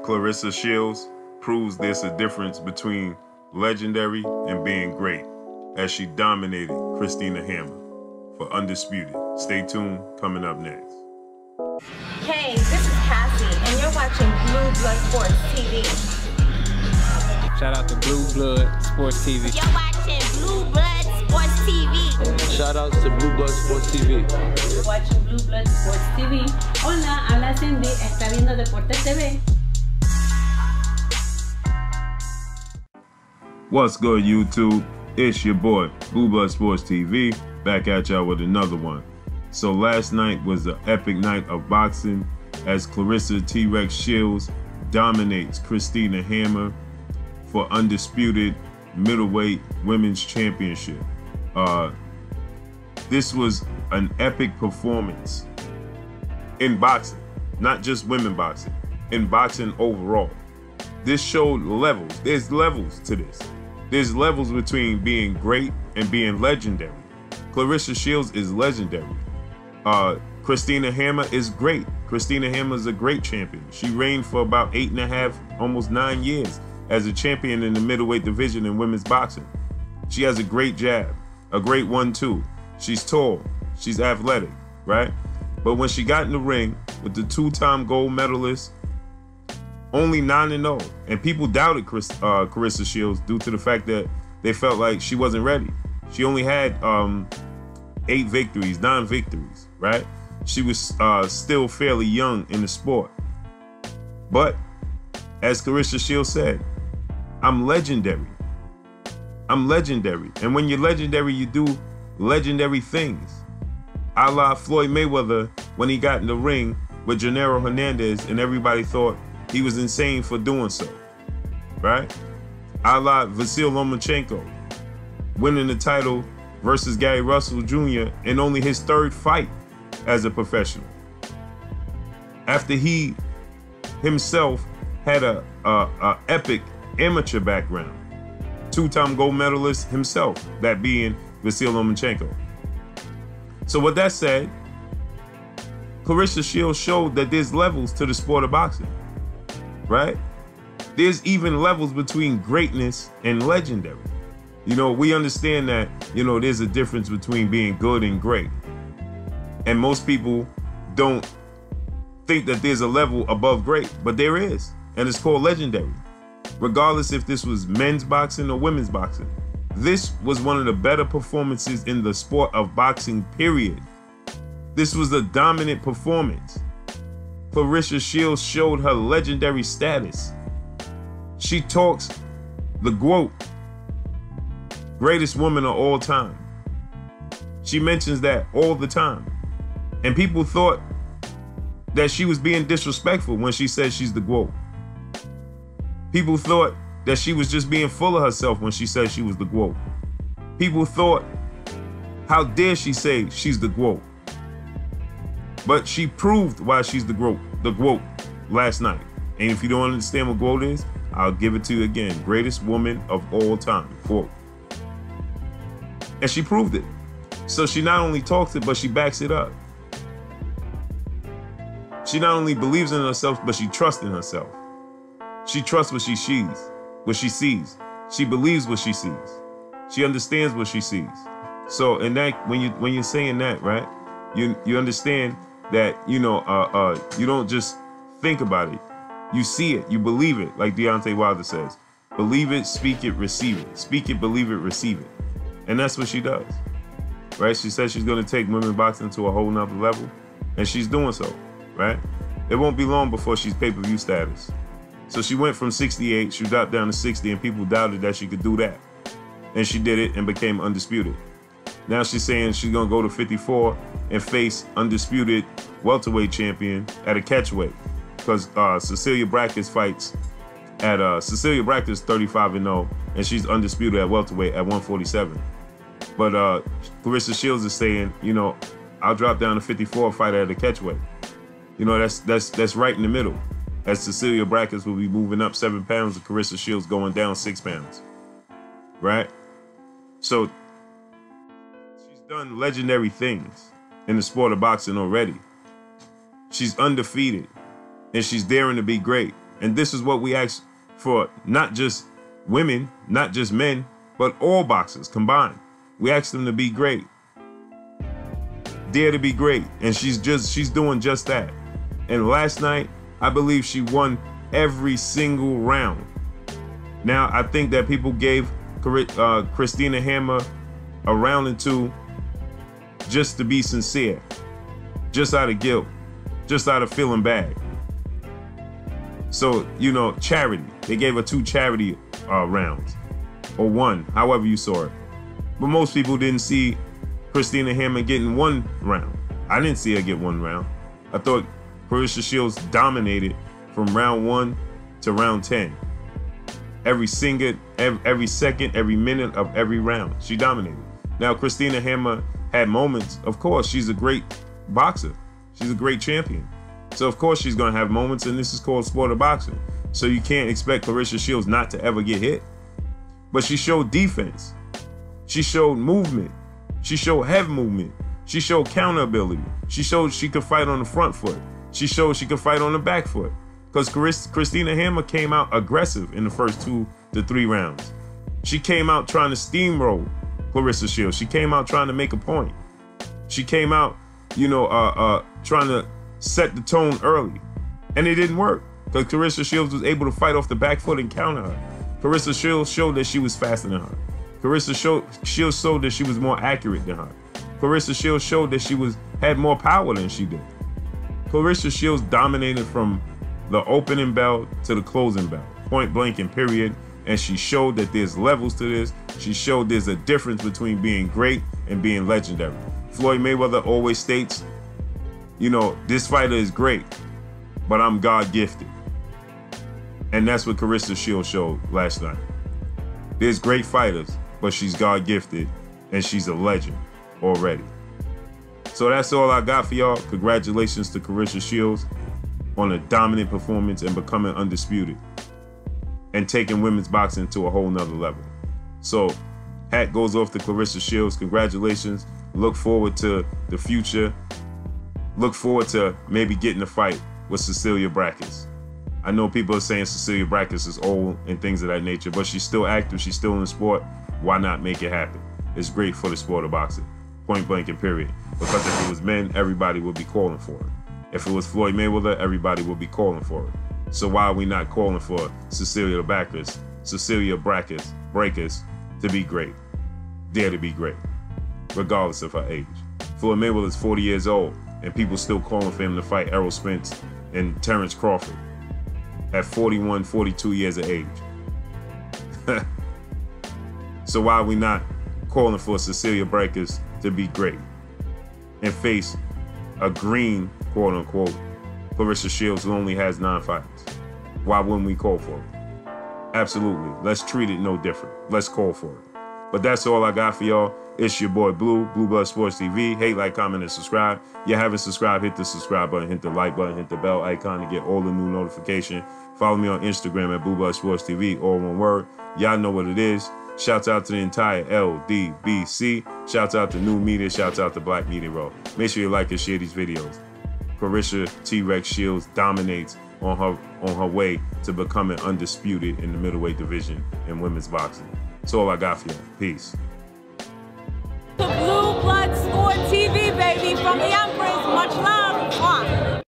Claressa Shields proves there's a difference between legendary and being great, as she dominated Christina Hammer for Undisputed. Stay tuned, coming up next. Hey, this is Cassie, and you're watching Blue Blood Sports TV. Shout out to Blue Blood Sports TV. You're watching Blue Blood Sports TV. Shout outs to Blue Blood Sports TV. You're watching Blue Blood Sports TV. Hola, habla Cindy, está viendo Deportes TV. What's good, YouTube? It's your boy, Blue Blood Sports TV, back at y'all with another one. So last night was an epic night of boxing as Claressa T-Rex Shields dominates Christina Hammer for Undisputed Middleweight Women's Championship. This was an epic performance in boxing, not just women boxing, in boxing overall. This showed levels. There's levels to this. There's levels between being great and being legendary. Claressa Shields is legendary. Christina Hammer is great. Christina Hammer is a great champion. She reigned for about 8.5, almost 9 years as a champion in the middleweight division in women's boxing. She has a great jab, a great 1-2. She's tall, she's athletic, right? But when she got in the ring with the two-time gold medalist, only 9-0, and people doubted Claressa Shields due to the fact that they felt like she wasn't ready. She only had 8 victories, 9 victories, right? She was still fairly young in the sport. But as Claressa Shields said, I'm legendary. I'm legendary. And when you're legendary, you do legendary things. A la Floyd Mayweather when he got in the ring with Gennaro Hernandez and everybody thought he was insane for doing so, right? A la Vasil Lomachenko winning the title versus Gary Russell Jr. in only his 3rd fight as a professional. After he himself had a epic amateur background. 2-time gold medalist himself, that being Vasil Lomachenko. So with that said, Claressa Shields showed that there's levels to the sport of boxing, right? There's even levels between greatness and legendary. You know, we understand that, you know, there's a difference between being good and great. And most people don't think that there's a level above great, but there is, and it's called legendary. Regardless if this was men's boxing or women's boxing. This was one of the better performances in the sport of boxing, period. This was a dominant performance. Claressa Shields showed her legendary status. She talks the GOAT, greatest woman of all time. She mentions that all the time. And people thought that she was being disrespectful when she said she's the GOAT. People thought that she was just being full of herself when she said she was the GOAT. People thought, how dare she say she's the GOAT? But she proved why she's the GOAT last night. And if you don't understand what GOAT is, I'll give it to you again. Greatest woman of all time, quote. And she proved it. So she not only talks it, but she backs it up. She not only believes in herself, but she trusts in herself. She trusts what she sees. She believes what she sees. She understands what she sees. So in that, when you're saying that, right, you understand that, you know, you don't just think about it. You see it, you believe it, like Deontay Wilder says. Believe it, speak it, receive it. Speak it, believe it, receive it. And that's what she does, right? She says she's gonna take women's boxing to a whole nother level, and she's doing so, right? It won't be long before she's pay-per-view status. So she went from 68, she dropped down to 60, and people doubted that she could do that. And she did it and became undisputed. Now she's saying she's gonna go to 54 and face undisputed welterweight champion at a catchweight. Because Cecilia Brackett fights at, Cecilia Brackett's 35-0, and she's undisputed at welterweight at 147. But Claressa Shields is saying, you know, I'll drop down to 54, fight at a catchweight. You know, that's right in the middle. As Cecilia Brackett will be moving up 7 pounds and Claressa Shields going down 6 pounds, right? So she's done legendary things in the sport of boxing already. She's undefeated and she's daring to be great. And this is what we ask for, not just women, not just men, but all boxers combined. We ask them to be great. Dare to be great. And she's doing just that. And last night, I believe she won every single round. Now, I think that people gave Christina Hammer a round or two just to be sincere, just out of guilt, just out of feeling bad. So, you know, charity. They gave her 2 charity rounds, or 1, however you saw it. But most people didn't see Christina Hammer getting 1 round. I didn't see her get 1 round. I thought Clarressa Shields dominated from round 1 to round 10. Every second, every minute of every round, she dominated. Now, Christina Hammer had moments. Of course, she's a great boxer. She's a great champion. So, of course, she's going to have moments, and this is called sport of boxing. So you can't expect Clarressa Shields not to ever get hit. But she showed defense. She showed movement. She showed head movement. She showed counter ability. She showed she could fight on the front foot. She showed she could fight on the back foot. Because Christina Hammer came out aggressive in the first 2 to 3 rounds. She came out trying to steamroll Clarressa Shields. She came out trying to make a point. She came out, you know, trying to set the tone early. And it didn't work. Because Clarressa Shields was able to fight off the back foot and counter her. Clarressa Shields showed that she was faster than her. Clarressa Shields showed that she was more accurate than her. Clarressa Shields showed that she had more power than she did. Clarressa Shields dominated from the opening bell to the closing bell, point blank and period. And she showed that there's levels to this. She showed there's a difference between being great and being legendary. Floyd Mayweather always states, you know, this fighter is great, but I'm God gifted. And that's what Clarressa Shields showed last night. There's great fighters, but she's God gifted and she's a legend already. So that's all I got for y'all. Congratulations to Clarressa Shields on a dominant performance and becoming undisputed and taking women's boxing to a whole nother level. So hat goes off to Clarressa Shields. Congratulations. Look forward to the future. Look forward to maybe getting a fight with Cecilia Brækhus. I know people are saying Cecilia Brækhus is old and things of that nature, but she's still active. She's still in the sport. Why not make it happen? It's great for the sport of boxing. Point blank and period. Because if it was men, everybody would be calling for it. If it was Floyd Mayweather, everybody would be calling for it. So why are we not calling for Cecilia Brækhus to be great? Dare to be great, regardless of her age. Floyd Mayweather is 40 years old, and people still calling for him to fight Errol Spence and Terrence Crawford at 41, 42 years of age. So why are we not calling for Cecilia Brækhus to be great and face a green, quote unquote, Clarressa Shields who only has 9 fights? Why wouldn't we call for it? Absolutely. Let's treat it no different. Let's call for it. But that's all I got for y'all. It's your boy Blue Blood Sports TV. Hate, like, comment, and subscribe. If you haven't subscribed, hit the subscribe button, hit the like button, hit the bell icon to get all the new notifications. Follow me on Instagram at Blue Blood Sports TV, all one word. Y'all know what it is. Shouts out to the entire LDBC. Shouts out to New Media. Shouts out to Black Media Row. Make sure you like and share these videos. Clarressa T-Rex Shields dominates on her way to becoming undisputed in the middleweight division in women's boxing. That's all I got for you. Peace. The Blue Blood Sport TV, baby, from the Empress. Much love.